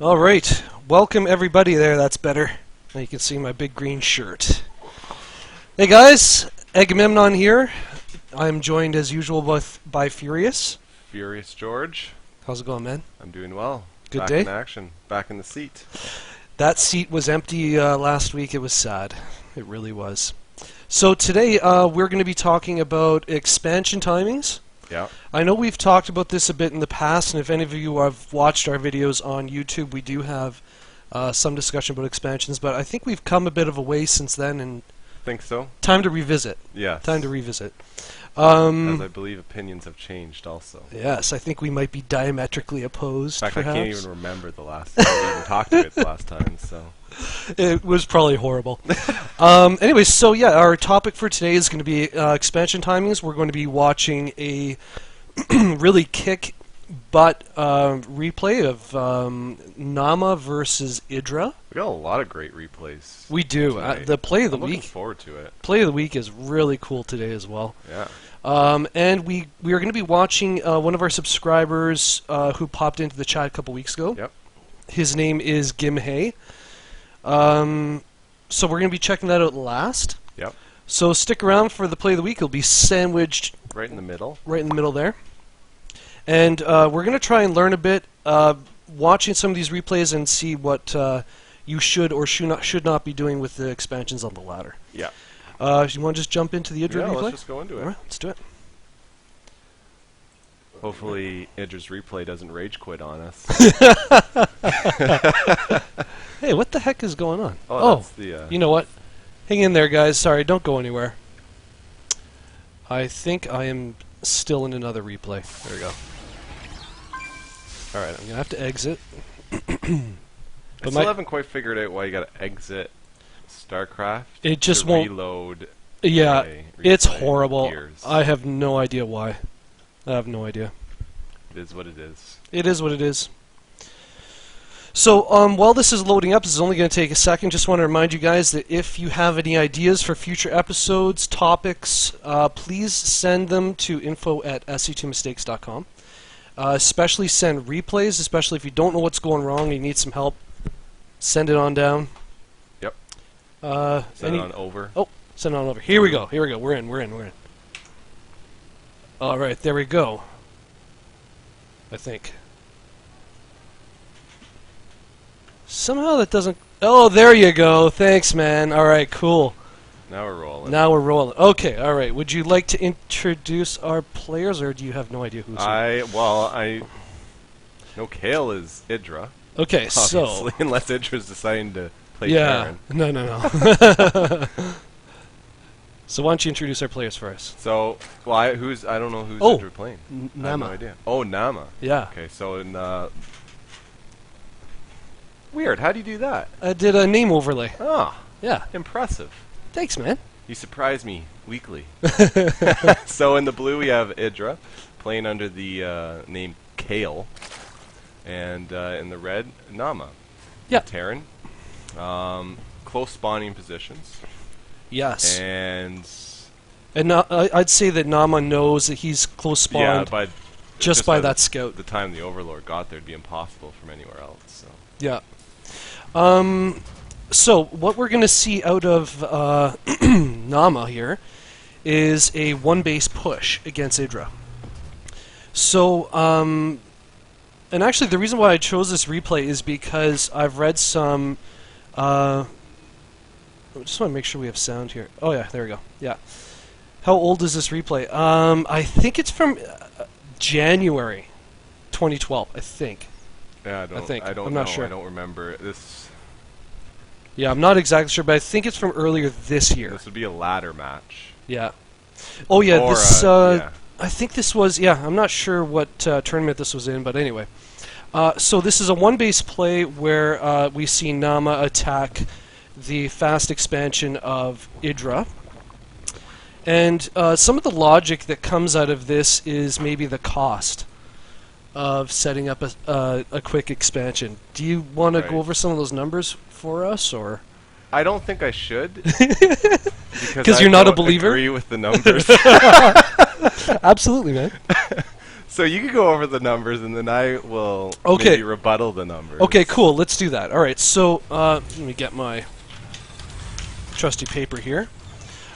All right, welcome everybody there. That's better. Now you can see my big green shirt. Hey guys, Agamemnon here. I'm joined as usual by Furious. Furious George. How's it going, man? I'm doing well. Good back day. in action. Back in the seat. That seat was empty last week. It was sad. It really was. So today we're going to be talking about expansion timings. Yeah. I know we've talked about this a bit in the past, and if any of you have watched our videos on YouTube, we do have some discussion about expansions, but I think we've come a bit of a way since then, and Think so? time to revisit. Yes. Time to revisit. As I believe opinions have changed also. Yes, I think we might be diametrically opposed, In fact, perhaps. I can't even remember the last time we even talked about it the last time, so... It was probably horrible. Anyways, so yeah, our topic for today is going to be expansion timings. We're going to be watching a really kick-butt replay of Nama versus IDRA. We got a lot of great replays. We do. The play of the I'm looking week. forward to it. Play of the week is really cool today as well. Yeah. And we are going to be watching one of our subscribers who popped into the chat a couple weeks ago. Yep. His name is Gimhae. So we're going to be checking that out last. Yep. So stick around for the play of the week. It'll be sandwiched Right in the middle. right in the middle there. And we're going to try and learn a bit, watching some of these replays and see what you should or should not be doing with the expansions on the ladder. Yeah. You want to just jump into the IDRA replay? Let's just go into it. All right, let's do it. Hopefully, Idra's replay doesn't rage quit on us. Hey, what the heck is going on? Oh, that's the... You know what? Hang in there, guys. Sorry, don't go anywhere. I think I am still in another replay. There we go. Alright, I'm going to have to exit. I still haven't quite figured out why you gotta exit StarCraft. It just to won't... reload. Yeah, it's replay horrible. gears. I have no idea why. I have no idea. It is what it is. It is what it is. So, while this is loading up, this is only going to take a second. Just want to remind you guys that if you have any ideas for future episodes, topics, please send them to info@se2mistakes.com. Especially send replays, especially if you don't know what's going wrong and you need some help. Send it on down. Yep. Send it on over. Oh, send it on over. Here we go. Here we go. We're in. All right, there we go. I think. Somehow that doesn't... Oh, there you go. Thanks, man. All right, cool. Now we're rolling. Now we're rolling. Okay, all right. Would you like to introduce our players, or do you have no idea who's who? I know Kale is IDRA. Okay, so... Obviously, unless IDRA's deciding to play Yeah. Karen. No. So why don't you introduce our players for us? So, well, I don't know who's Oh, IDRA playing. Nama. I have no idea. Oh, Nama. Yeah. Okay, so in weird. How do you do that? I did a name overlay. Ah, Yeah. impressive. Thanks, man. You surprise me weekly. So in the blue we have IDRA playing under the name Kale, and in the red Nama. Yeah. Terran. Close spawning positions. Yes. And I'd say that Nama knows that he's close spawned but just by that scout. the time the Overlord got there, it'd be impossible from anywhere else. So. Yeah. So what we're going to see out of Nama here is a one-base push against IDRA. So, and actually the reason why I chose this replay is because I've read some... I just want to make sure we have sound here. Oh yeah, there we go. Yeah. How old is this replay? I think it's from January 2012, I think. Yeah, I'm not sure. I don't remember this. Yeah, I'm not exactly sure, but I think it's from earlier this year. This would be a ladder match. Yeah. Oh yeah, Or, this. yeah. I think this was. Yeah, I'm not sure what tournament this was in, but anyway. So this is a one-base play where we see Nama attack the fast expansion of IDRA. And some of the logic that comes out of this is maybe the cost of setting up a quick expansion. Do you want to go over some of those numbers for us, or? I don't think I should. Because you're not a believer? I agree with the numbers. Absolutely, man. So you can go over the numbers, and then I will maybe rebuttal the numbers. Okay, cool. Let's do that. All right. So let me get my trusty paper here.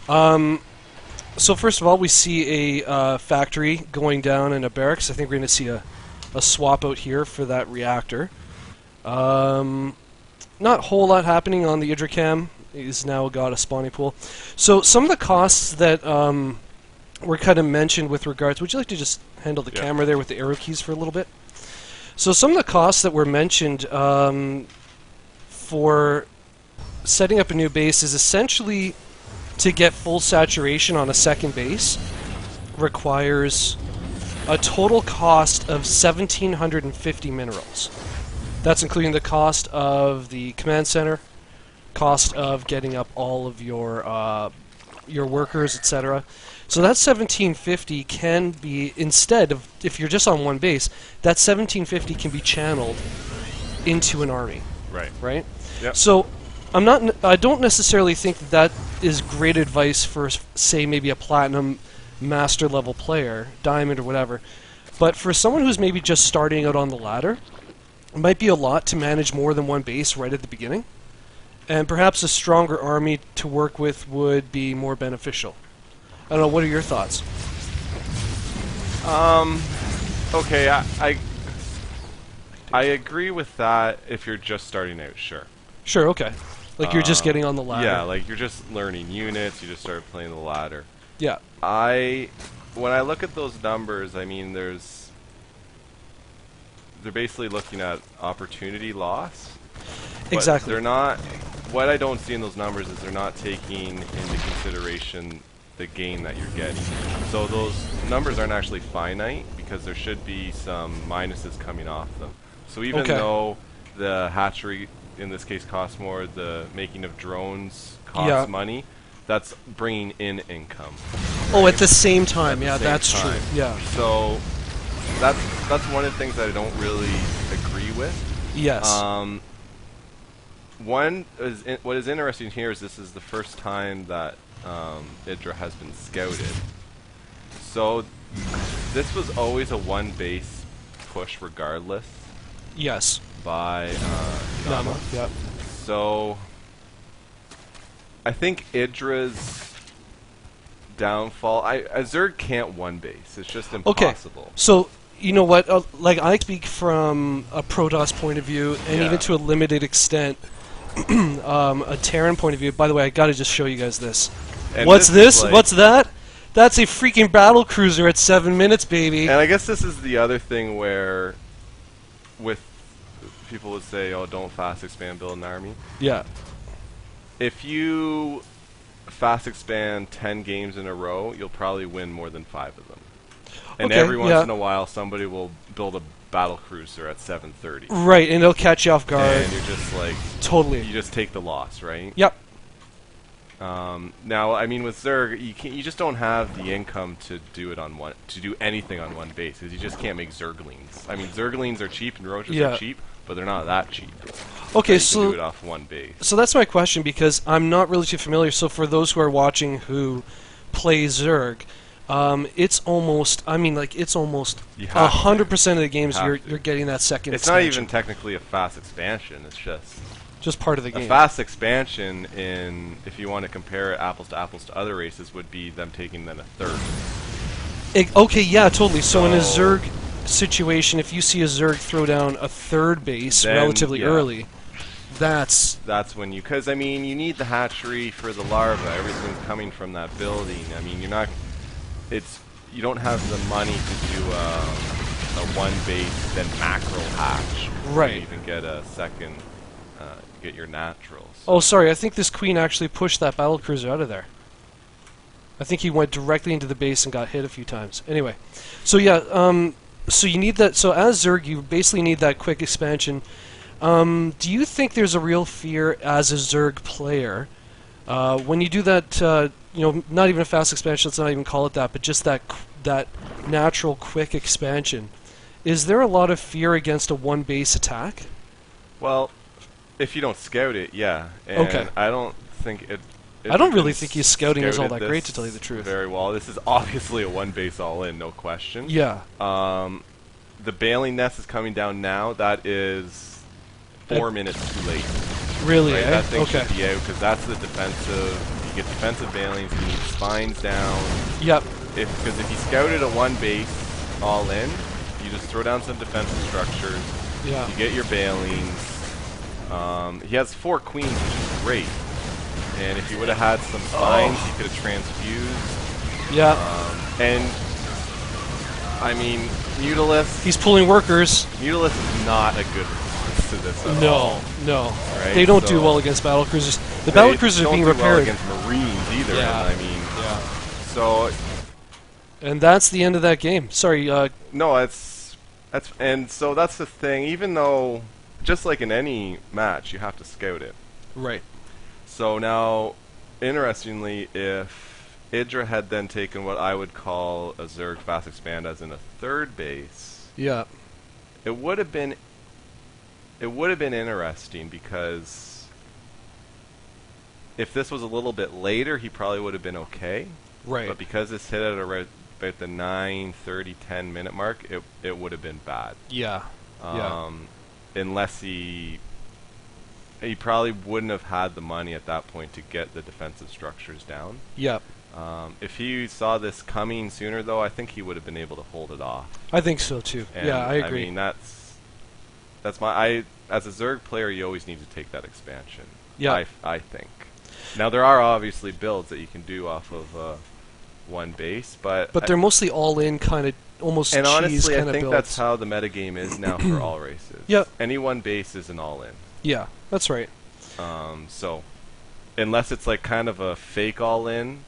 So first of all, we see a factory going down in a barracks. I think we're going to see a swap out here for that reactor. Not a whole lot happening on the IDRA cam. He's now got a spawning pool. So some of the costs that were kind of mentioned with regards... Would you like to just handle the camera there with the arrow keys for a little bit? So some of the costs that were mentioned for setting up a new base is essentially to get full saturation on a second base requires a total cost of 1,750 minerals. That's including the cost of the command center, cost of getting up all of your workers, etc. So that 1,750 can be, instead of, if you're just on one base, that 1,750 can be channeled into an army. Right. Right? Yep. So I don't necessarily think that is great advice for, say, maybe a platinum master level player, diamond or whatever. But for someone who's maybe just starting out on the ladder, it might be a lot to manage more than one base right at the beginning. And perhaps a stronger army to work with would be more beneficial. I don't know, what are your thoughts? Okay, I agree with that if you're just starting out, sure. Sure, okay. Like you're just getting on the ladder. Yeah, like you're just learning units, you just started playing the ladder. Yeah. When I look at those numbers, I mean, they're basically looking at opportunity loss. Exactly. They're not. What I don't see in those numbers is they're not taking into consideration the gain that you're getting. So those numbers aren't actually finite because there should be some minuses coming off them. So even though the hatchery in this case costs more, the making of drones costs money, that's bringing in income. Right? Oh, at the same time, that's true. Yeah. So that's one of the things that I don't really agree with. Yes. What is interesting here is this is the first time that IDRA has been scouted. So this was always a one base push regardless. Yes. By Nama. Yep. So I think IDRA's downfall. A Zerg can't one base. It's just impossible. Okay. So you know what? Like I speak from a Protoss point of view, and even to a limited extent, a Terran point of view. By the way, I got to just show you guys this. And what's this? Like, what's that? That's a freaking battle cruiser at 7 minutes, baby. And I guess this is the other thing where, with people would say, "Oh, don't fast expand, build an army." Yeah. If you fast expand 10 games in a row, you'll probably win more than 5 of them. And every once in a while, somebody will build a battle cruiser at 7:30. Right, and it'll catch you off guard. And you're just like, totally. You just take the loss, right? Yep. Now, I mean, with Zerg, you just don't have the income to do anything on one base, because you just can't make Zerglings. I mean, Zerglings are cheap and Roaches are cheap, but they're not that cheap. Okay, so you can do it off one base. So that's my question, because I'm not really too familiar. So for those who are watching who play Zerg, it's almost, I mean, like, it's almost 100% of the games you're getting that second expansion. It's not even technically a fast expansion, it's just part of the game. A fast expansion, if you want to compare it apples to other races, would be them taking then a third. Okay, yeah, totally. So in a Zerg situation, if you see a Zerg throw down a third base relatively early, that's when you, because I mean, you need the hatchery for the larva. Everything's coming from that building. I mean, you don't have the money to do a one base then macro hatch. Right. You even get a second. Get your naturals. Oh, sorry. I think this queen actually pushed that battlecruiser out of there. I think he went directly into the base and got hit a few times. Anyway, so yeah, so you need that. So as Zerg, you basically need that quick expansion. Do you think there's a real fear as a Zerg player when you do that? Not even a fast expansion. Let's not even call it that, but just that natural quick expansion. Is there a lot of fear against a one base attack? Well, if you don't scout it, yeah. And I don't think I don't really think his scouting is all that scouted great, to this tell you the truth. very well. This is obviously a one base all in, no question. Yeah. The Baling Nest is coming down now. That is 4 minutes too late. Really? Right? Eh? That thing Okay. should be out because that's the defensive. You get defensive Balings, you need spines down. Yep. Because if you scouted a one base all in, you just throw down some defensive structures. Yeah. You get your Balings. He has 4 queens, which is great. And if he would have had some spines, he could have transfused. Yeah. And I mean, Mutalisk. He's pulling workers. Mutalisk is not a good response to this at all. No. Right? They don't do So well against battle cruisers. The battle cruisers are being don't do well repaired. against Marines either. Yeah. And I mean, Yeah. so And that's the end of that game. Sorry. no, and so that's the thing. Even though, just like in any match, you have to scout it. Right. So now, interestingly, if IDRA had then taken what I would call a Zerg fast expand as in a third base, Yeah. it would have been interesting because if this was a little bit later, he probably would have been okay. Right. But because it's hit at about the 9:30, 10 minute mark, it would have been bad. Yeah. Unless he probably wouldn't have had the money at that point to get the defensive structures down. Yep. If he saw this coming sooner, though, I think he would have been able to hold it off. I think so too. And Yeah, I agree. I mean, that's my as a Zerg player, you always need to take that expansion. Yeah. I think. Now there are obviously builds that you can do off of one base, but they're mostly all in kind of almost and cheese honestly, I kind of think builds. that's how the metagame is now for all races. Yep. Any one base is an all in. Yeah, that's right. So unless it's like kind of a fake all in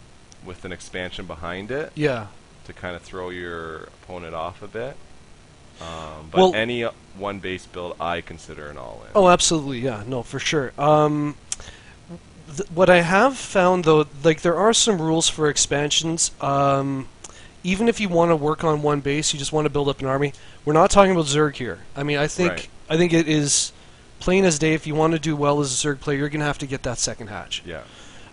with an expansion behind it. Yeah. To kind of throw your opponent off a bit. But Well, any one base build I consider an all-in. Oh, absolutely. Yeah, no, for sure. What I have found, though, like there are some rules for expansions. Even if you want to work on one base, you just want to build up an army. We're not talking about Zerg here. I mean, I think it is plain as day. If you want to do well as a Zerg player, you're going to have to get that second hatch. Yeah.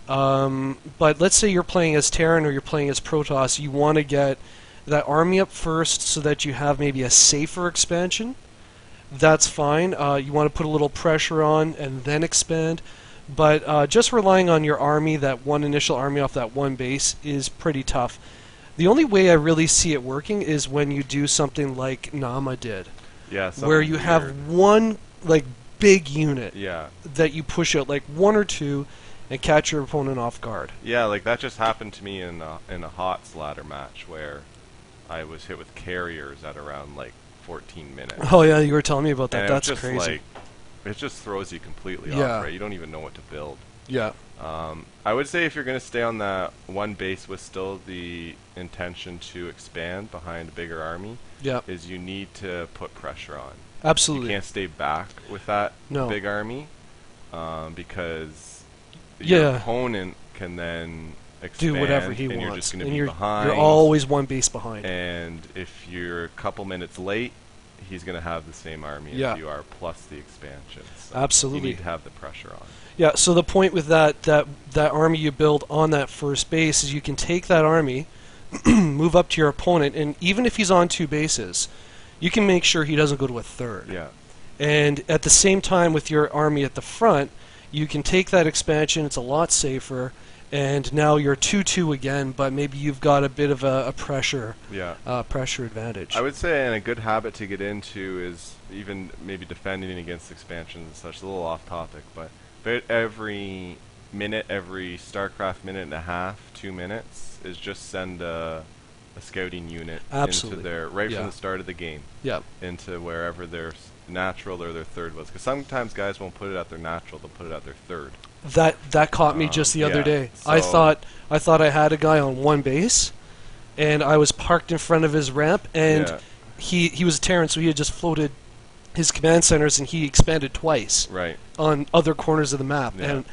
But let's say you're playing as Terran or you're playing as Protoss, you want to get that army up first so that you have maybe a safer expansion. That's fine. You want to put a little pressure on and then expand. But just relying on your army, that one initial army off that one base, is pretty tough. The only way I really see it working is when you do something like Nama did. Yeah, where you have one like big unit Yeah. that you push out, like one or two, and catch your opponent off guard. Yeah, like that just happened to me in a HOTS ladder match where I was hit with carriers at around like 14 minutes. Oh yeah, you were telling me about that. And That's it was just crazy. like, it just throws you completely Yeah. off, right? You don't even know what to build. Yeah. I would say if you're going to stay on that one base with still the intention to expand behind a bigger army, Yeah. is you need to put pressure on. Absolutely. You can't stay back with that No. big army because your Yeah. opponent can then expand Do whatever he and wants. you're just going to and be you're, behind. you're always one base behind. And if you're a couple minutes late, he's going to have the same army Yeah. as you are, plus the expansion. So Absolutely. You need to have the pressure on. Yeah, so the point with that army you build on that first base is you can take that army, move up to your opponent, and even if he's on two bases, you can make sure he doesn't go to a third. Yeah. And at the same time with your army at the front, you can take that expansion, it's a lot safer, and now you're 2-2 again, but maybe you've got a bit of a pressure advantage. I would say, and a good habit to get into is even maybe defending against expansions and such. A little off topic, but about every minute, every StarCraft minute and a half, 2 minutes, is just send a scouting unit Absolutely. into their from the start of the game. Yeah. Into wherever their natural or their third was, because sometimes guys won't put it at their natural; they'll put it at their third. That caught me just the other day. So I thought I had a guy on one base, and I was parked in front of his ramp, and he was a Terran, so he had just floated his command centers, and he expanded twice on other corners of the map. Yeah. And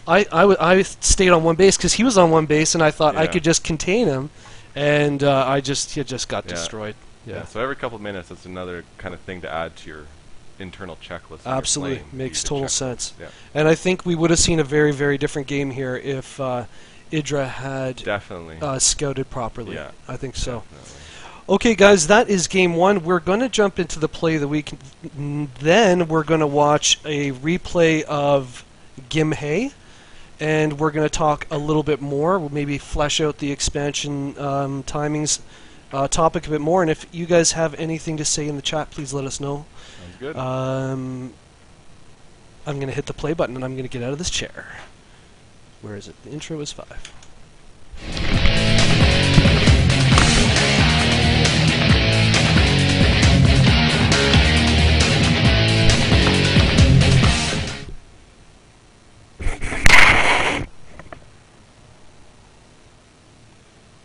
I stayed on one base because he was on one base, and I thought I could just contain him, and he just got destroyed. Yeah. So every couple of minutes, that's another kind of thing to add to internal checklist. Absolutely, makes total sense. Yeah. And I think we would have seen a very, very different game here if IDRA had Definitely scouted properly. Yeah, I think so. definitely. Okay, guys, that is game one. We're going to jump into the play of the week. Then we're going to watch a replay of Gimhae, and we're going to talk a little bit more. We'll maybe flesh out the expansion timings topic a bit more. And if you guys have anything to say in the chat, please let us know. Sounds good. I'm going to hit the play button, and I'm going to get out of this chair. Where is it? The intro is 5.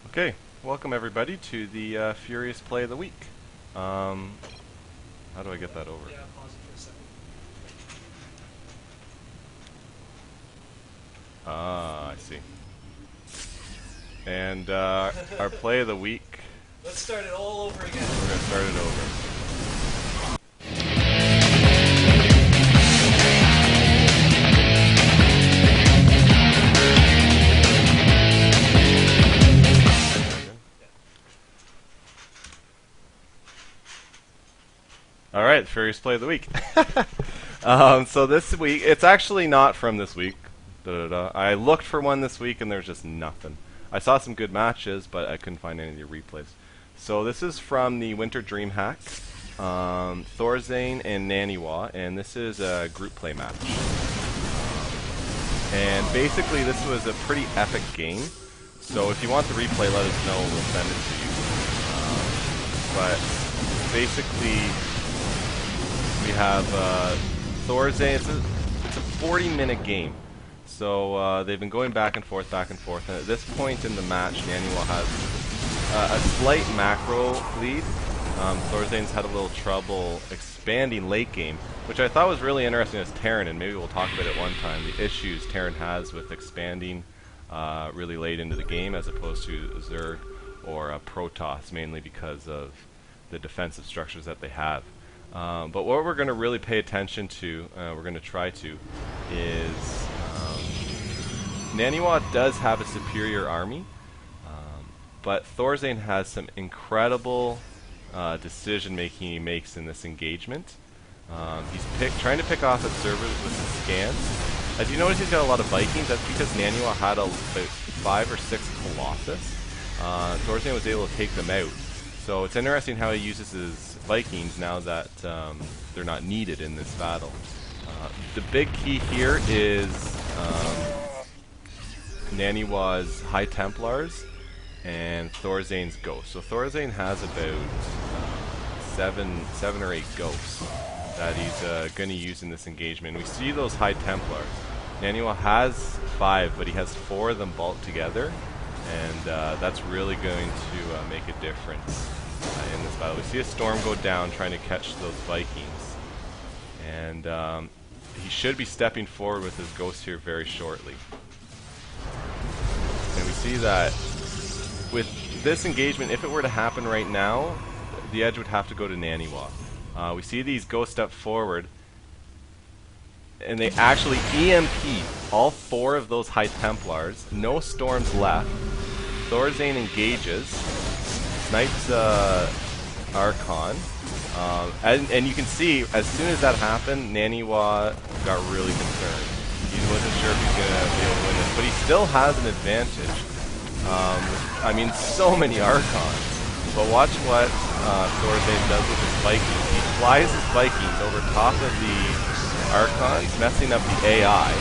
Okay, welcome everybody to the Furious Play of the Week. How do I get that over? Yeah, pause it for a second. Ah, I see. And our play of the week. Let's start it all over again. We're going to start it over. All right, Furious Play of the Week. So this week, it's actually not from this week. I looked for one this week and there's just nothing. I saw some good matches, but I couldn't find any of the replays. So this is from the Winter DreamHack, Thorzain and Naniwa, and this is a group play match. And basically this was a pretty epic game. So if you want the replay, let us know, we'll send it to you. But basically, we have Thorzain. It's a 40-minute game. So they've been going back and forth, and at this point in the match, Naniwa has a slight macro lead. Thorzain's had a little trouble expanding late game, which I thought was really interesting as Terran, and maybe we'll talk about it one time, the issues Terran has with expanding really late into the game as opposed to Zerg or Protoss, mainly because of the defensive structures that they have. But what we're going to really pay attention to, we're going to try to, is Naniwa does have a superior army, but Thorzain has some incredible decision making he makes in this engagement. He's trying to pick off observers with his scans. As you notice, he's got a lot of Vikings. That's because Naniwa had about 5 or 6 Colossus. Thorzain was able to take them out. So it's interesting how he uses his Vikings now that they're not needed in this battle. The big key here is Naniwa's High Templars and Thorzain's Ghosts. So Thorzain has about 7 or 8 Ghosts that he's going to use in this engagement. We see those High Templars. Naniwa has 5, but he has 4 of them bulked together, and that's really going to make a difference in this battle. We see a Storm go down trying to catch those Vikings, and he should be stepping forward with his Ghost here very shortly. And we see that with this engagement, if it were to happen right now, the edge would have to go to Naniwa. We see these Ghosts step forward, and they actually EMP all 4 of those High Templars. No Storms left. Thorzain engages, snipes Archon, and you can see as soon as that happened, Naniwa got really concerned. He wasn't sure if he was going to be able to win this, but he still has an advantage. I mean, so many Archons. But watch what Thorzain does with his Vikings. He flies his Vikings over top of the Archons, messing up the AI.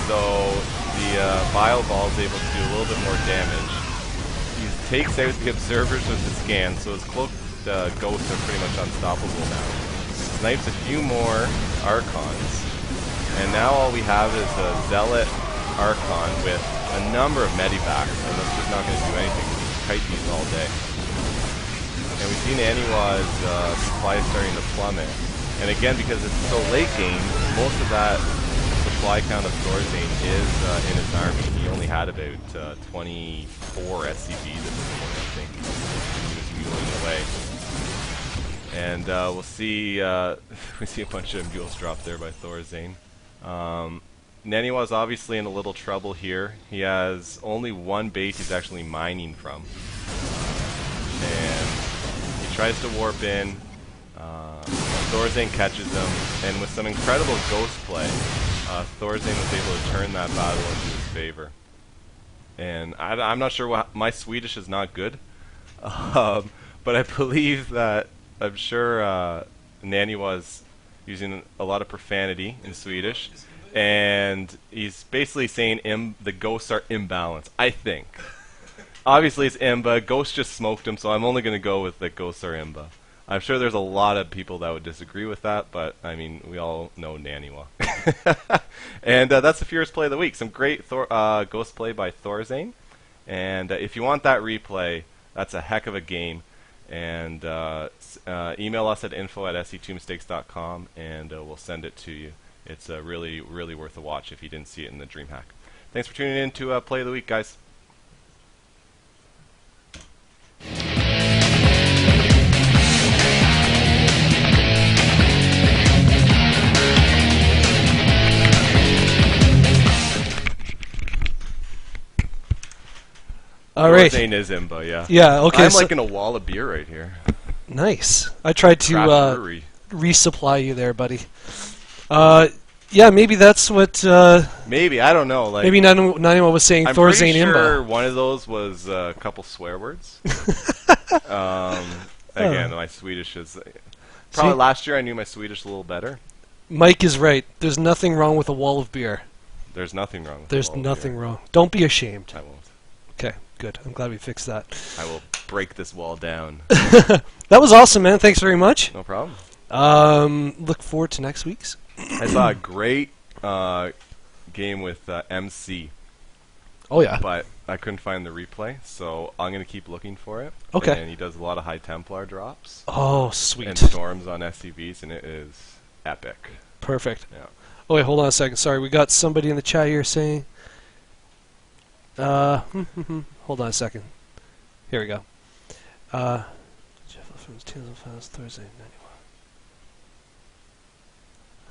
So the Bile Ball is able to do a little bit more damage. He takes out the observers with the scan, so his cloaked Ghosts are pretty much unstoppable now. Snipes a few more Archons, and now all we have is a Zealot Archon with a number of Medivacs, and that's just not going to do anything because he's kite these all day. And we've seen Naniwa's supply starting to plummet. And again, because it's so late game, most of that supply count of Thorzain is in his army. He only had about 24 SCVs at this point, I think. He was muling away. And we'll see. We see a bunch of mules drop there by Thorzain. Naniwa's obviously in a little trouble here. He has only one base he's actually mining from, and he tries to warp in. Thorzain catches him, and with some incredible ghost play, Thorzain was able to turn that battle into his favor. And I'm not sure what my Swedish is not good, but I believe that I'm sure Naniwa's using a lot of profanity in Swedish, and he's basically saying the ghosts are imbalanced. I think. Obviously it's Imba. Ghost just smoked him, so I'm only going to go with that ghosts are Imba. I'm sure there's a lot of people that would disagree with that, but I mean, we all know Naniwa. And that's the Furious Play of the Week. Some great ghost play by Thorzain. And if you want that replay, that's a heck of a game. And email us at info@se2mistakes.com, and we'll send it to you. It's really, really worth a watch if you didn't see it in the DreamHack. Thanks for tuning in to Play of the Week, guys. All right. Thorzain is Imba, yeah. Yeah, okay. I'm like in a wall of beer right here. Nice. I tried to resupply you there, buddy. Yeah, maybe that's what... maybe, I don't know. Like, maybe Naniwa was saying Thorzain Imba. I'm pretty sure Imba. one of those was a couple swear words. Again, my Swedish is... Probably last year I knew my Swedish a little better. Mike is right. There's nothing wrong with a wall of beer. There's nothing wrong with There's a wall nothing of beer. wrong. Don't be ashamed. I won't. Okay, good. I'm glad we fixed that. I will break this wall down. That was awesome, man. Thanks very much. No problem. Look forward to next week's. I saw a great game with MC. Oh, yeah. But I couldn't find the replay, so I'm going to keep looking for it. Okay. And he does a lot of high Templar drops. Oh, sweet. And storms on SCVs, and it is epic. Perfect. Yeah. Oh, wait, hold on a second. Sorry, we got somebody in the chat here saying... hold on a second. Here we go. Jeff from Tales of Fast Thursday,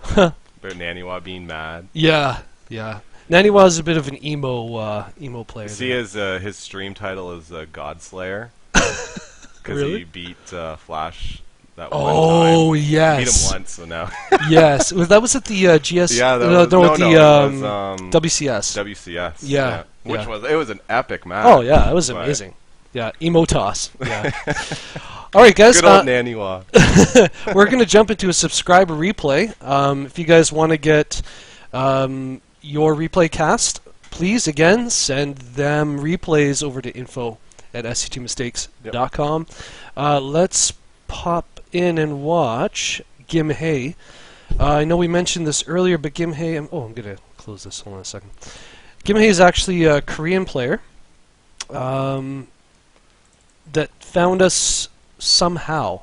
Naniwa. But Naniwa being mad. Yeah, yeah. Naniwa is a bit of an emo player. See, his stream title is Godslayer. Because Really? he beat Flash that one time. Oh, He beat yes. him once, so now. Yes. That was at the GS... Yeah, that no, was, no, no, at no, the it was, WCS. WCS. Yeah, Which yeah. it was an epic match. Oh, yeah, it was but- amazing. Yeah, emo toss. Yeah. All right, guys. Good old Naniwa. We're going to jump into a subscriber replay. If you guys want to get your replay cast, please, again, send them replays over to info@se2mistakes.com. Let's pop in and watch Gimhae. I know we mentioned this earlier, but Gimhae... I'm going to close this. Hold on a second. Gimhae is actually a Korean player that found us somehow.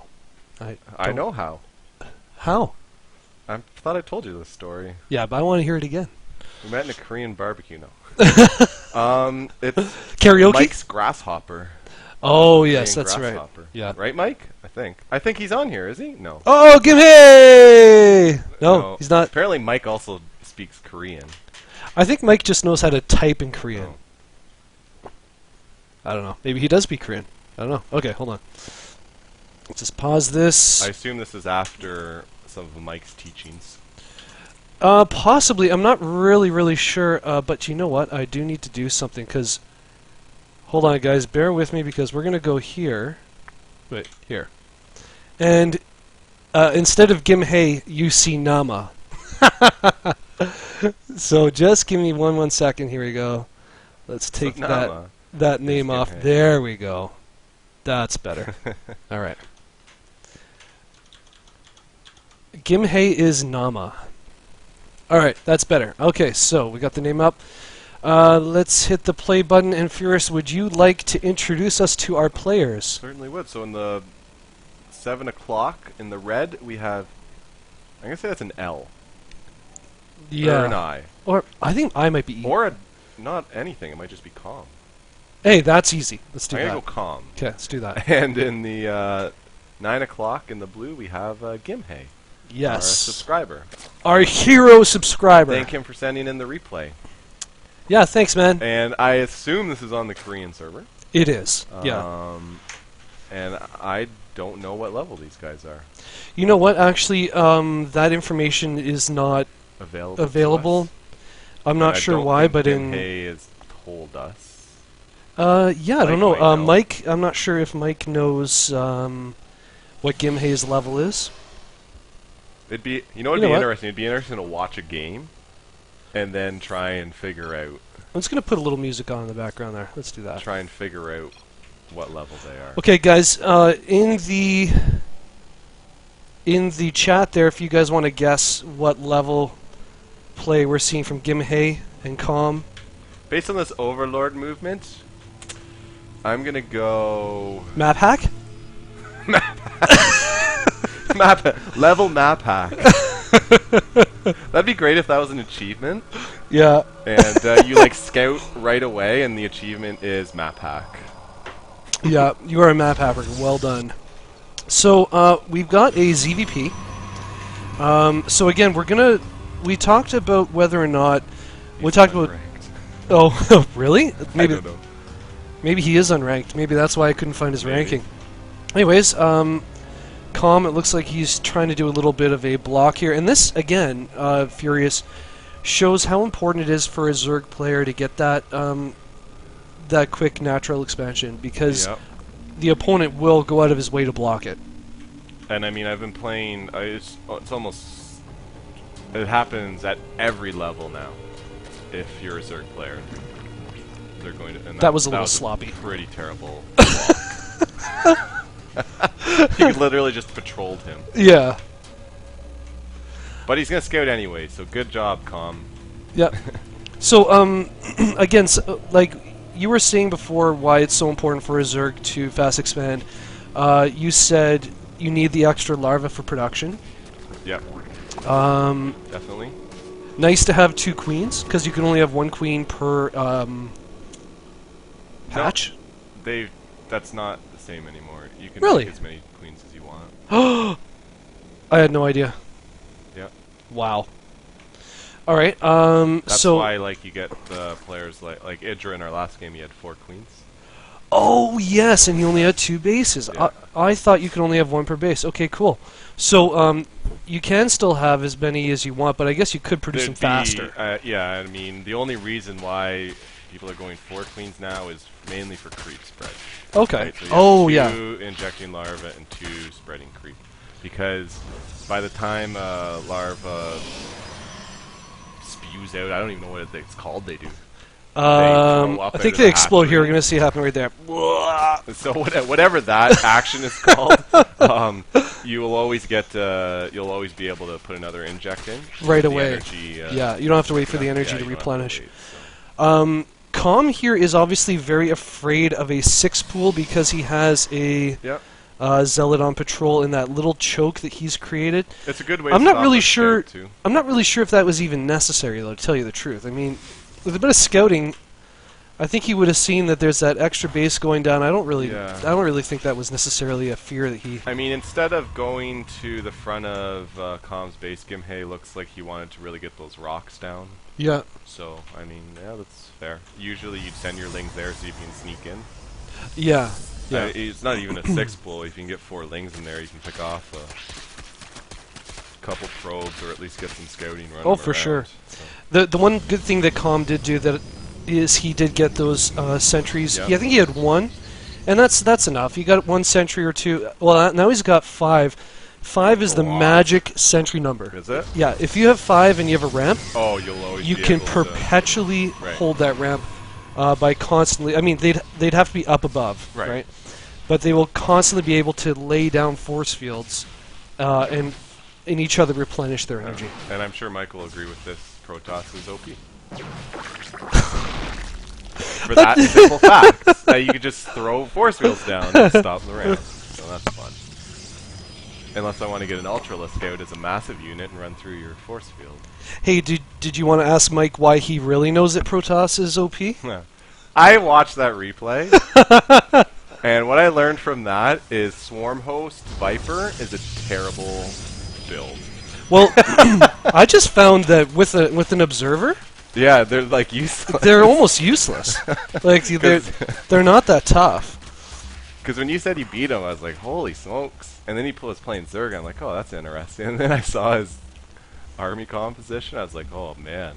I know how. How? I thought I told you this story. Yeah, but I want to hear it again. We met in a Korean barbecue. No. It's Karaoke? Mike's Grasshopper. Oh, yes, Korean that's right. Grasshopper. Yeah. Right, Mike? I think he's on here, is he? No. Oh, Gimhae! No, he's not. Apparently Mike also speaks Korean. I think Mike just knows how to type in Korean. Oh. I don't know. Maybe he does speak Korean. I don't know. Okay, hold on. Let's just pause this. I assume this is after some of Mike's teachings. Possibly. I'm not really sure, but you know what? I do need to do something, because... Hold on, guys. Bear with me, because we're going to go here. Wait, here. And instead of Gimhae, you see Nama. So just give me one second. Here we go. Let's take that name off. Gimhae. There we go. That's better. All right. Gimhae is Nama. All right, that's better. Okay, so we got the name up. Let's hit the play button. And Furious, would you like to introduce us to our players? Certainly would. So in the 7 o'clock in the red, we have... I'm going to say that's an L. Yeah. Or an I. Or I think I might be E. Or not anything. It might just be calm. Hey, that's easy. Let's do I'm that. going to go calm. Okay, let's do that. And in the 9 o'clock in the blue, we have Gimhae. Yes. Our subscriber. Our hero subscriber. Thank him for sending in the replay. Yeah, thanks, man. And I assume this is on the Korean server. It is, yeah. And I don't know what level these guys are. You know what? Actually, that information is not available. I'm not sure why, but Gimhae has told us. Yeah, I don't know. Mike, I'm not sure if Mike knows what Gimhae's level is. It'd be, interesting. It'd be interesting to watch a game and then try and figure out. I'm just gonna put a little music on in the background there. Let's do that. Try and figure out what level they are. Okay, guys. In the chat there, if you guys want to guess what level play we're seeing from Gimhae and Com. Based on this Overlord movement, I'm gonna go map hack. Level map hack. That'd be great if that was an achievement. Yeah. And you scout right away, and the achievement is map hack. Yeah, you are a map hacker. Well done. So we've got a ZVP. So again, we talked about whether or not we talked about. Oh, really? Maybe. I don't know. Maybe he is unranked. Maybe that's why I couldn't find his ranking. Anyways, Com, it looks like he's trying to do a little bit of a block here. And this, again, Furious, shows how important it is for a Zerg player to get that that quick natural expansion, because the opponent will go out of his way to block it. And I mean, I've been playing, it's almost, it happens at every level now. If you're a Zerg player, they're going to. And that was a little sloppy. Pretty terrible block. You literally just patrolled him. Yeah. But he's gonna scout anyway, so good job, Com. Yeah. So, again, like you were saying before, why it's so important for a Zerg to fast expand. You said you need the extra larva for production. Yep. Definitely. Nice to have 2 queens, because you can only have 1 queen per hatch. No, that's not the same anymore. You can really make as many queens as you want. I had no idea. Yep. Wow. All right. That's so why you get the players like IDRA in our last game. He had 4 queens. Oh yes, and he only had 2 bases. Yeah. I thought you could only have 1 per base. Okay, cool. So you can still have as many as you want, but I guess you could produce them faster. Yeah, I mean the only reason why people are going 4 queens now is mainly for creep spread. Okay. Right? So you have 2 yeah. injecting larva and 2 spreading creep, because by the time larva spews out, I don't even know what it's called. They do. I think they explode here. We're going to see it happen right there. So whatever that action is called, you will always get. You'll always be able to put another inject in right away. Energy, yeah, you don't have to wait for the energy to replenish. Wait, so. Com here is obviously very afraid of a 6 pool because he has a zealot on patrol in that little choke that he's created. It's a good way. I'm not really sure if that was even necessary, though. To tell you the truth, I mean, with a bit of scouting, I think he would have seen that there's that extra base going down. I don't really think that was necessarily a fear that he. I mean, instead of going to the front of Com's base, Gimhae looks like he wanted to really get those rocks down. Yeah. So I mean, yeah, that's fair. Usually, you'd send your lings there so you can sneak in. Yeah. Yeah. It's not even a 6 pool. If you can get 4 lings in there, you can pick off a couple probes, or at least get some scouting running. Oh, for sure. So. The one good thing that Com did do that is he did get those sentries. Yeah. I think he had 1, and that's enough. He got 1 sentry or 2. Well, now he's got 5. 5 is the magic sentry number. Is it? Yeah. If you have 5 and you have a ramp, you'll always you can perpetually hold that ramp by constantly. I mean, they'd have to be up above, right? But they will constantly be able to lay down force fields, and in each other replenish their energy. And I'm sure Mike will agree with this. Protoss is OP. For that simple fact, you could just throw force fields down and stop the ramp. So that's fun. Unless I want to get an Ultralisk scout as a massive unit and run through your force field. Hey, did you want to ask Mike why he really knows that Protoss is OP? I watched that replay, And what I learned from that is Swarm Host Viper is a terrible build. Well, I just found that with an observer, Yeah, they're like useless. they're almost useless. Like they're not that tough. Because when you said he beat him, I was like, holy smokes. And then he was playing Zerg. I'm like, oh, that's interesting. And then I saw his army composition. I was like, oh, man.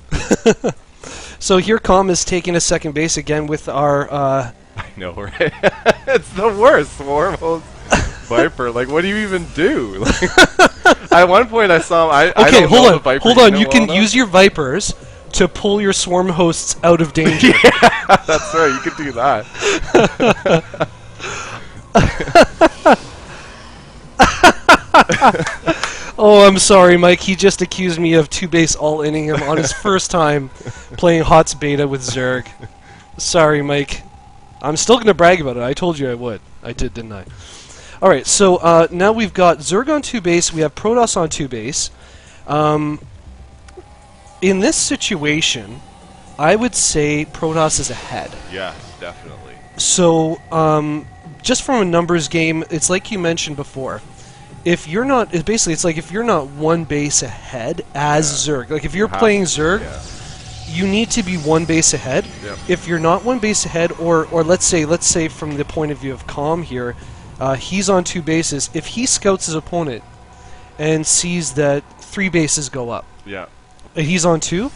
So here Com is taking a second base again with our... I know, right? It's the worst. Swarm Host Viper. Like, what do you even do? Like, at one point I saw him. I okay, don't hold know on. the Viper Hold on. You well can enough. use your Vipers to pull your Swarm Hosts out of danger. Yeah, that's right. You could do that. Oh, I'm sorry, Mike. He just accused me of two-base all-inning him on his first time playing HOTS beta with Zerg. Sorry, Mike. I'm still going to brag about it. I told you I would. I did, didn't I? Alright, so now we've got Zerg on 2-base. We have Protoss on 2-base. In this situation, I would say Protoss is ahead. Yeah, definitely. So, just from a numbers game, it's like you mentioned before. If you're not, it's like if you're not one base ahead as Zerg, like if you're playing Zerg, you need to be one base ahead. Yep. If you're not one base ahead, or let's say from the point of view of Com here, he's on 2 bases. If he scouts his opponent and sees that 3 bases go up, Yeah. he's on 2,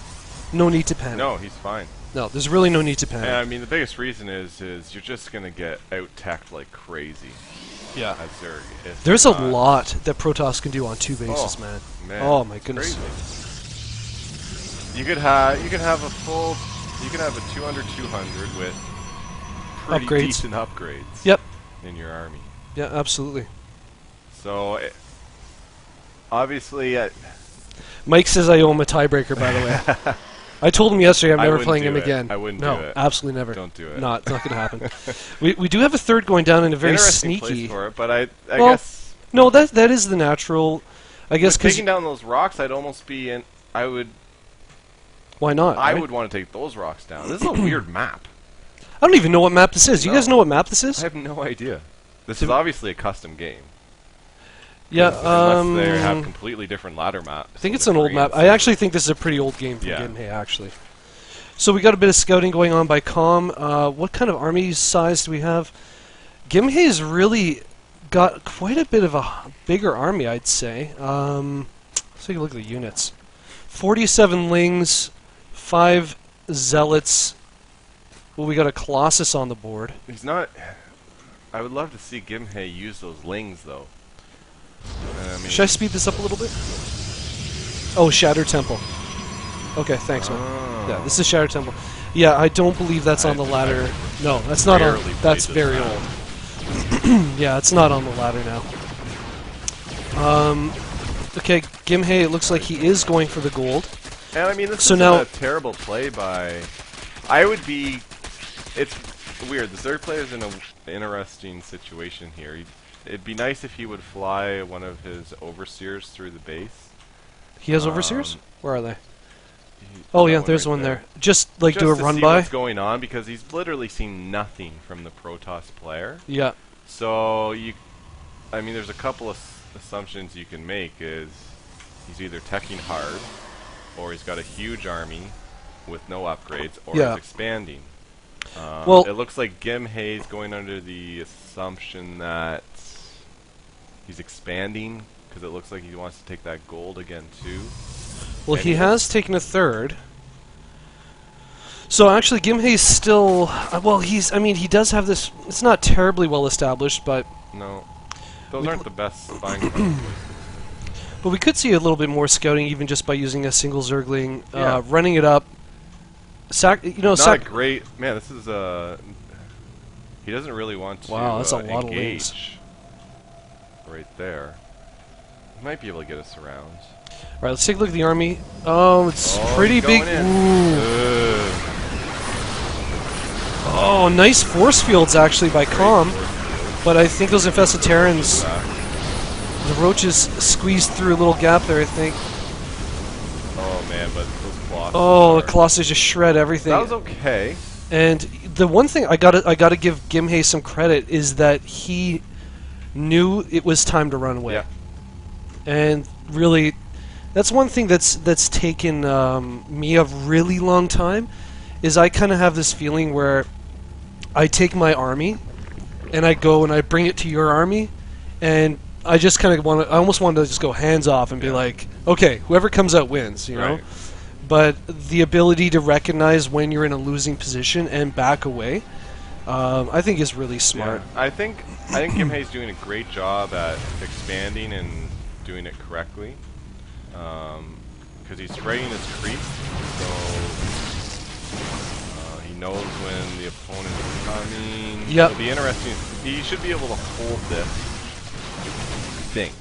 no need to panic. No, he's fine. No, there's really no need to panic. And I mean, the biggest reason is you're just gonna get out-teched like crazy. Yeah. At Zerg. If There's a you're not- lot that Protoss can do on 2 bases, Oh, man. man. Oh my it's goodness. crazy. You could have a full, you could have a 200 with pretty Upgrades. decent upgrades. Yep. In your army. Yeah, absolutely. So obviously, Mike says I owe him a tiebreaker, by the way. I told him yesterday I'm I never wouldn't playing do him it. again. I wouldn't no, do it. absolutely never. Don't do it. No, it's not going to happen. We do have a third going down in a very interesting sneaky. place for it, but I Well, guess No, that is the natural. I guess because taking down those rocks, I'd almost be in. I would why not? right? would want to take those rocks down. This is a weird map. I don't even know what map this is. You No. guys know what map this is? I have no idea. This is obviously a custom game. Yeah. Unless they have completely different ladder maps. I think it's an old map. I actually think this is a pretty old game from Yeah. Gimhae, actually. So we got a bit of scouting going on by Com. What kind of army size do we have? Gimhae's really got quite a bit of a bigger army, I'd say. Let's take a look at the units. 47 Lings, 5 Zealots. Well, we got a Colossus on the board. He's not. I would love to see Gimhae use those lings, though. I mean, Should I speed this up a little bit? Oh, Shattered Temple. Okay, thanks, man. Oh. Yeah, this is Shattered Temple. Yeah, I don't believe that's on the ladder. No, that's not on. Barely That's played this very map. old. Yeah, it's not on the ladder now. Okay, Gimhae, it looks like he is going for the gold. And I mean, this So is now- a terrible play by. I would be. It's weird. The Zerg player's in an interesting situation here. It'd be nice if he would fly one of his overseers through the base. He has overseers? Where are they? He- Oh that yeah, there's right one there. Just like Just do a to run see by. what's going on, because he's literally seen nothing from the Protoss player. Yeah. So I mean, there's a couple of assumptions you can make. Is he's either teching hard, or he's got a huge army with no upgrades, or Yeah. he's expanding. Well- it looks like Gimhae's going under the assumption that he's expanding, because it looks like he wants to take that gold again too. Well, he Anyways. has taken a third. So actually, Gimhae's still. Well, he's. I mean, he does have this. It's not terribly well established, but No, those aren't the best spine combos. but we could see a little bit more scouting, even just by using a single Zergling, Yeah. running it up. Not a great man. This is he doesn't really want to. Wow, that's a lot of engage lings. right there. He might be able to get us around. Right, let's take a look at the army. Oh, it's Oh, pretty he's big. going in. Ooh. Good. Oh, nice force fields actually by Com, but I think those infested Terrans, the roaches squeezed through a little gap there, I think. Oh man, but those Colossus Oh, are- the Colossus just shred everything. That was okay. And the one thing I gotta give Gimhae some credit is that he knew it was time to run away. Yeah. And really, that's one thing that's taken me a really long time, is I kind of have this feeling where I take my army and I go and I bring it to your army, and I just kind of I almost want to just go hands off and be like, okay, whoever comes out wins, you know? Right. But the ability to recognize when you're in a losing position and back away, I think is really smart. Yeah. I think Gimhae's doing a great job at expanding and doing it correctly, because he's spreading his creep, so he knows when the opponent is coming. Yep. It'll be interesting. He should be able to hold this, I think.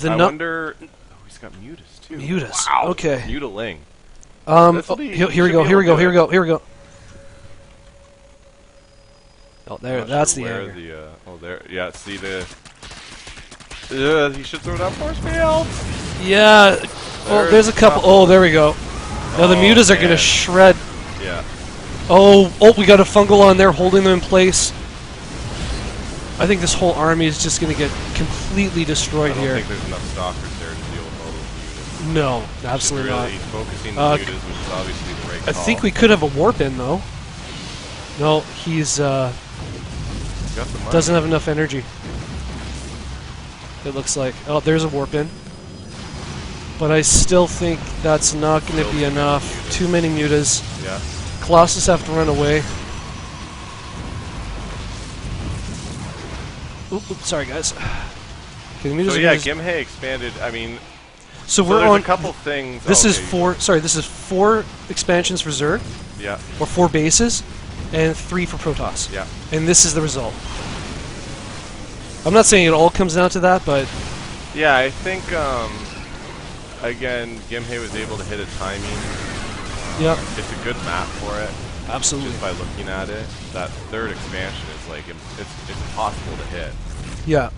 I wonder... Oh, he's got Mutas, too. Mutas. Wow. Okay. Mutaling. Here we go. Oh, there. That's the anger. There. Yeah, see the... he should throw down force field. Yeah. There's a couple. Oh, there we go. Now the Mutas are going to shred. Yeah. Oh, we got a fungal on there holding them in place. I think this whole army is just going to get completely destroyed here. I don't think there's enough stalkers there to deal with all those Mutas. No, absolutely not. He's focusing the Mutas, which is obviously the right call. I think we could have a warp in, though. No, he's doesn't have enough energy. It looks like. Oh, there's a warp in. But I still think that's not going to be enough. Too many Mutas. Yeah. Colossus have to run away. Oops, sorry guys. Okay, the Mutas so yeah, Gimhae expanded. I mean, so we're on a couple things. This is four. Sorry, this is 4 expansions for Zerg. Yeah. Or 4 bases, and 3 for Protoss. Yeah. And this is the result. I'm not saying it all comes down to that, but yeah, I think again, Gimhae was able to hit a timing. Yeah. It's a good map for it. Absolutely. Just by looking at it, that 3rd expansion is like it's impossible to hit. Yeah.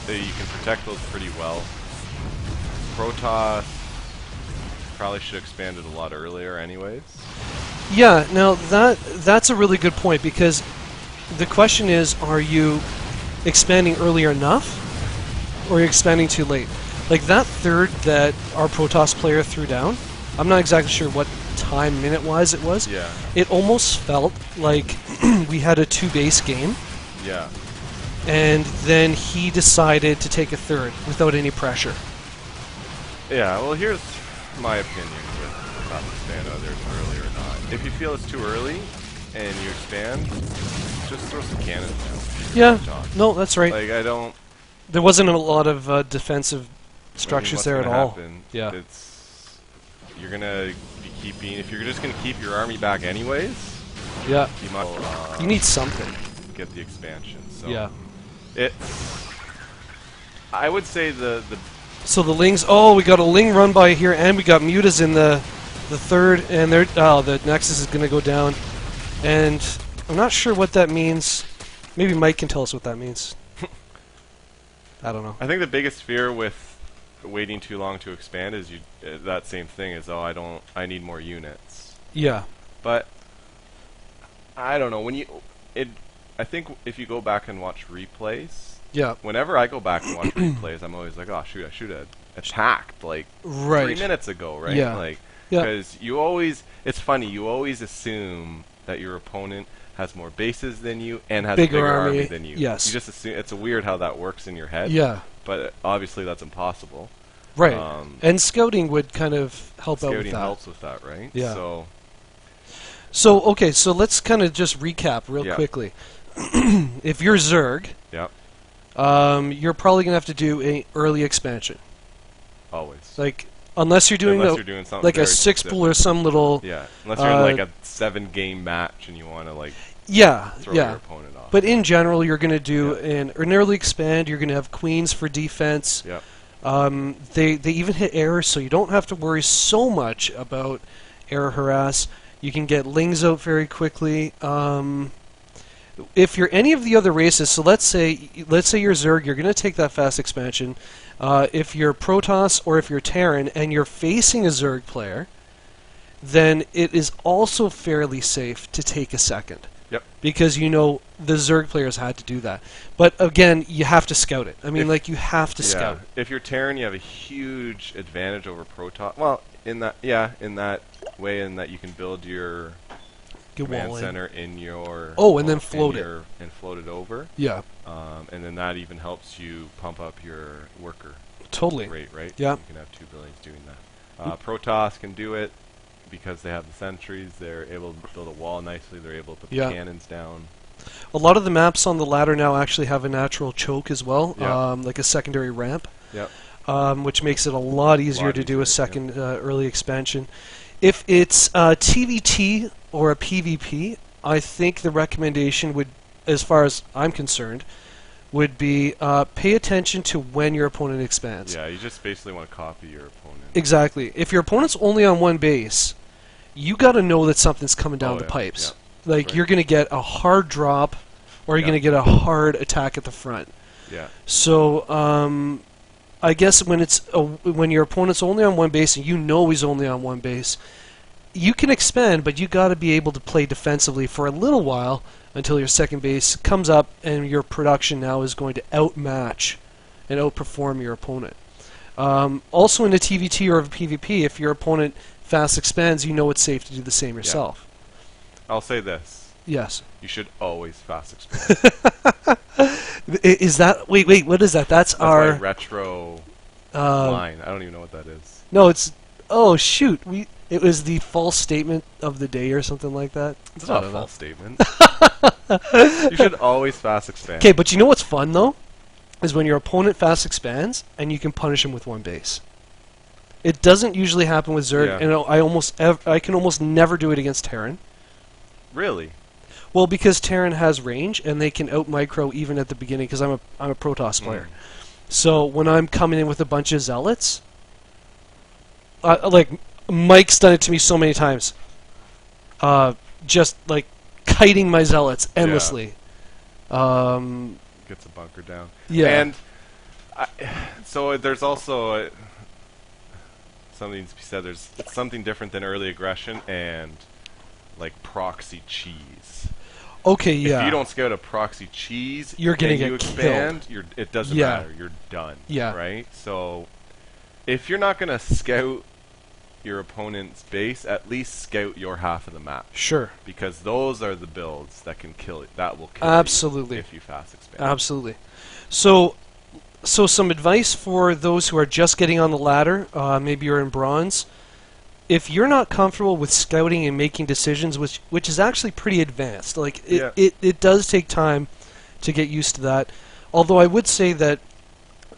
You can protect those pretty well. Protoss probably should have expanded a lot earlier, anyways. Yeah. Now that's a really good point, because the question is, are you expanding earlier enough, or are you expanding too late? Like that 3rd that our Protoss player threw down, I'm not exactly sure what time minute-wise it was. Yeah. It almost felt like we had a 2-base game. Yeah. And then he decided to take a 3rd without any pressure. Yeah, well here's my opinion with not expand whether it's early or not. If you feel it's too early and you expand, just throw some cannons down. Yeah, no, that's right. Like, I don't... There wasn't a lot of defensive structures there at all. Yeah. You're gonna be keeping... If you're just gonna keep your army back anyways... Yeah. You might... you need something. Get the expansion, so... Yeah. I would say the... So the Lings... Oh, we got a Ling run by here, and we got Mutas in the 3rd, and the Nexus is gonna go down. And I'm not sure what that means. Maybe Mike can tell us what that means. I don't know. I think the biggest fear with waiting too long to expand is that same thing is, I need more units. Yeah. But I don't know, I think if you go back and watch replays, yeah. Whenever I go back and watch replays, I'm always like, oh shoot, I should have attacked like 3 minutes ago, right? Yeah. Like, because it's funny, you always assume that your opponent has more bases than you and has a bigger army than you. Yes. You just assume. It's weird how that works in your head. Yeah. But obviously that's impossible. Right. And scouting would kind of help out with that. Scouting helps with that, right? Yeah. So okay, so let's kind of just recap real quickly. If you're Zerg, you're probably gonna have to do an early expansion. Always. Like unless you're doing something like a 6-pool or some little. Yeah. Unless you're in like a 7-game match and you want to like. Throw your opponent off. But in general, you're going to do an early expand. You're going to have queens for defense. Yeah. They even hit error, so you don't have to worry so much about error harass. You can get lings out very quickly. If you're any of the other races, so let's say you're Zerg, you're going to take that fast expansion. If you're Protoss or if you're Terran and you're facing a Zerg player, then it is also fairly safe to take a second. Yep. Because you know the Zerg players had to do that. But again, you have to scout it. I mean, like, you have to scout. If you're Terran, you have a huge advantage over Protoss. Well, in that way, in that you can build your command center in your and then float it and float it over. Yeah. And then that even helps you pump up your worker rate, right? Yeah. You can have 2 buildings doing that. Protoss can do it because they have the sentries. They're able to build a wall nicely. They're able to put the cannons down. A lot of the maps on the ladder now actually have a natural choke as well, Yeah. like a secondary ramp. Yep. Which makes it a lot easier to do a second early expansion. If it's TVT or a PvP, I think the recommendation would, as far as I'm concerned, would be pay attention to when your opponent expands. Yeah, you just basically want to copy your opponent. Exactly. If your opponent's only on one base, you got to know that something's coming down the pipes. Yeah. Like, you're going to get a hard drop, or you're going to get a hard attack at the front. Yeah. So, I guess when your opponent's only on one base and you know he's only on one base, you can expand, but you got to be able to play defensively for a little while until your second base comes up and your production now is going to outmatch and outperform your opponent. Also in a TVT or a PvP, if your opponent fast expands, you know it's safe to do the same yourself. I'll say this. Yes. You should always fast expand. Is that... Wait, what is that? That's our... my retro line. I don't even know what that is. No, it's... Oh, shoot. It was the false statement of the day or something like that. It's not a false statement. You should always fast expand. Okay, but you know what's fun, though? Is when your opponent fast expands and you can punish him with one base. It doesn't usually happen with Zerg, and I can almost never do it against Terran. Really? Well, because Terran has range, and they can out-micro even at the beginning, because I'm a Protoss player. So when I'm coming in with a bunch of Zealots, like, Mike's done it to me so many times. Just, like, kiting my Zealots endlessly. Gets a bunker down. Yeah. And so there's also something to be said. It's something different than early aggression and, like, proxy cheese. Okay, yeah. If you don't scout a proxy cheese, you're gonna get expand, killed. It doesn't matter. You're done. Yeah. Right? So if you're not gonna scout your opponent's base, at least scout your half of the map. Sure. Because those are the builds that can kill it. That will kill Absolutely. you if you fast expand. Absolutely. So some advice for those who are just getting on the ladder, maybe you're in bronze. If you're not comfortable with scouting and making decisions, which is actually pretty advanced, like it does take time to get used to that. Although I would say that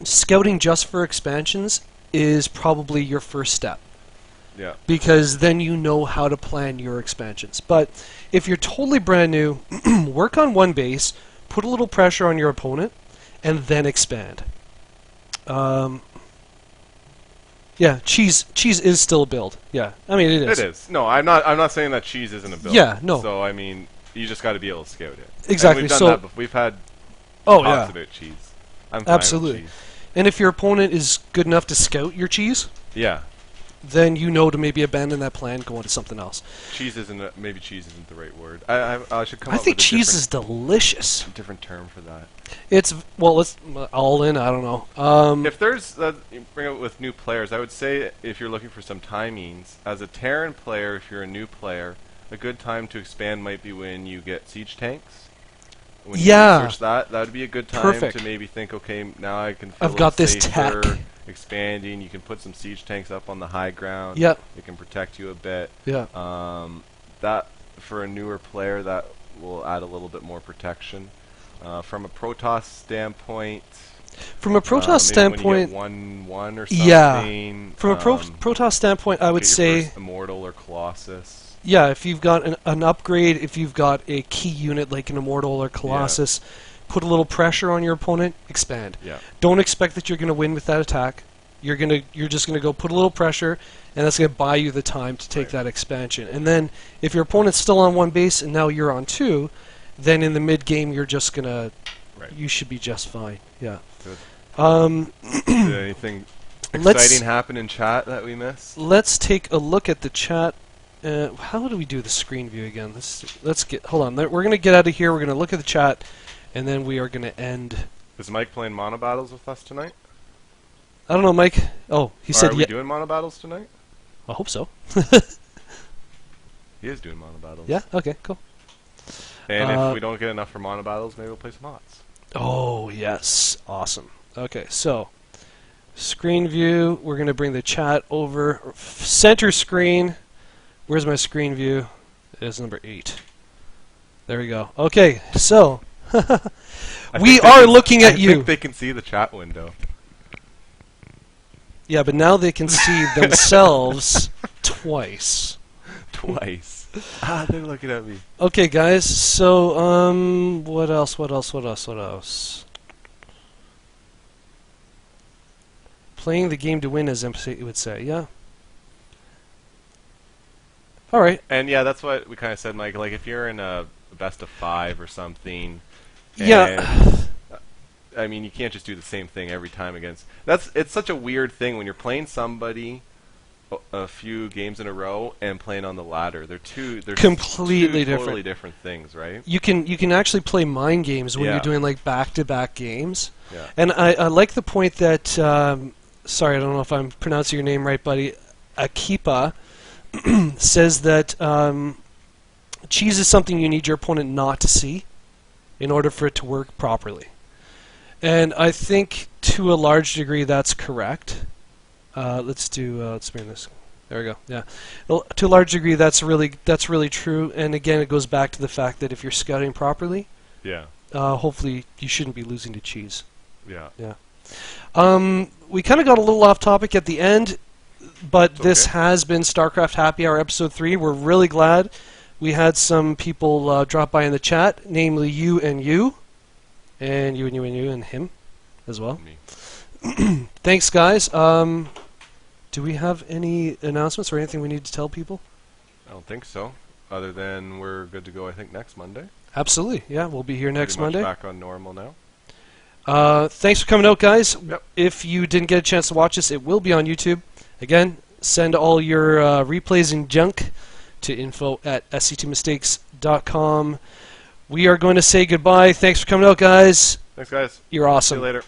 scouting just for expansions is probably your first step. Yeah. Because then you know how to plan your expansions. But if you're totally brand new, work on one base, put a little pressure on your opponent, and then expand. Yeah, cheese is still a build. Yeah, I mean it is. It is. No, I'm not saying that cheese isn't a build. Yeah, no. So I mean, you just got to be able to scout it. Exactly. And we've done that before. We've had talks about cheese. I'm fine Absolutely. with cheese. And if your opponent is good enough to scout your cheese, yeah, then you know to maybe abandon that plan, go into something else. Maybe cheese isn't the right word. I should come up with a think cheese is delicious. different term for that. It's all in. I don't know. If there's you bring it with new players, I would say if you're looking for some timings, as a Terran player, if you're a new player, a good time to expand might be when you get siege tanks. When you research that would be a good time to maybe think, okay, now I can feel I've got this safer tech. Expanding. You can put some siege tanks up on the high ground. Yep. It can protect you a bit. Yeah. That for a newer player, that will add a little bit more protection. From a Protoss standpoint, From a Protoss standpoint, 1/1 or something. Yeah. From a Protoss standpoint, I would say first Immortal or Colossus. Yeah, if you've got an upgrade, if you've got a key unit like an Immortal or Colossus, put a little pressure on your opponent, expand. Yeah. Don't expect that you're going to win with that attack. You're just going to go put a little pressure, and that's going to buy you the time to take that expansion. And then if your opponent's still on one base and now you're on two, then in the mid game you're just going to you should be just fine. Yeah. Good. Did anything exciting happen in chat that we missed? Let's take a look at the chat. How do we do the screen view again? Let's get. Hold on. We're gonna get out of here. We're gonna look at the chat, and then we are gonna end. Is Mike playing mono battles with us tonight? I don't know, Mike. Oh, he said Are we yeah. doing mono battles tonight? I hope so. He is doing mono battles. Yeah. Okay. Cool. And if we don't get enough for mono battles, maybe we'll play some HOTS. Oh yes. Awesome. Okay. So, screen view. We're gonna bring the chat over. Center screen. Where's my screen view? It's number 8. There we go. Okay. So. We are looking at you. I think they can see the chat window. Yeah, but now they can see themselves twice. Twice. They're looking at me. Okay, guys. So, what else? What else? What else? What else? Playing the game to win, as MC would say. Yeah. All right. And yeah, that's what we kind of said, Mike. Like, if you're in a best of 5 or something. Yeah. I mean, you can't just do the same thing every time against. It's such a weird thing when you're playing somebody a few games in a row and playing on the ladder. They're completely totally different things, right? You can actually play mind games when Yeah. you're doing like back-to-back games. Yeah. And I like the point that sorry, I don't know if I'm pronouncing your name right, buddy. Akipa says that cheese is something you need your opponent not to see in order for it to work properly. And I think to a large degree that's correct. Let's bring this. There we go. Yeah, to a large degree that's really true. And again, it goes back to the fact that if you're scouting properly, Yeah. hopefully you shouldn't be losing to cheese. Yeah. Yeah. We kind of got a little off topic at the end, but this has been StarCraft Happy Hour Episode 3. We're really glad we had some people drop by in the chat, namely you and you. And you and you and you and him as well. Me. Thanks, guys. Do we have any announcements or anything we need to tell people? I don't think so. Other than we're good to go, I think, next Monday. Absolutely. Yeah, we'll be here next Pretty much Monday. back on normal now. Thanks for coming out, guys. Yep. If you didn't get a chance to watch this, it will be on YouTube. Again, send all your replays and junk to info@sc2mistakes.com. We are going to say goodbye. Thanks for coming out, guys. Thanks, guys. You're awesome. See you later.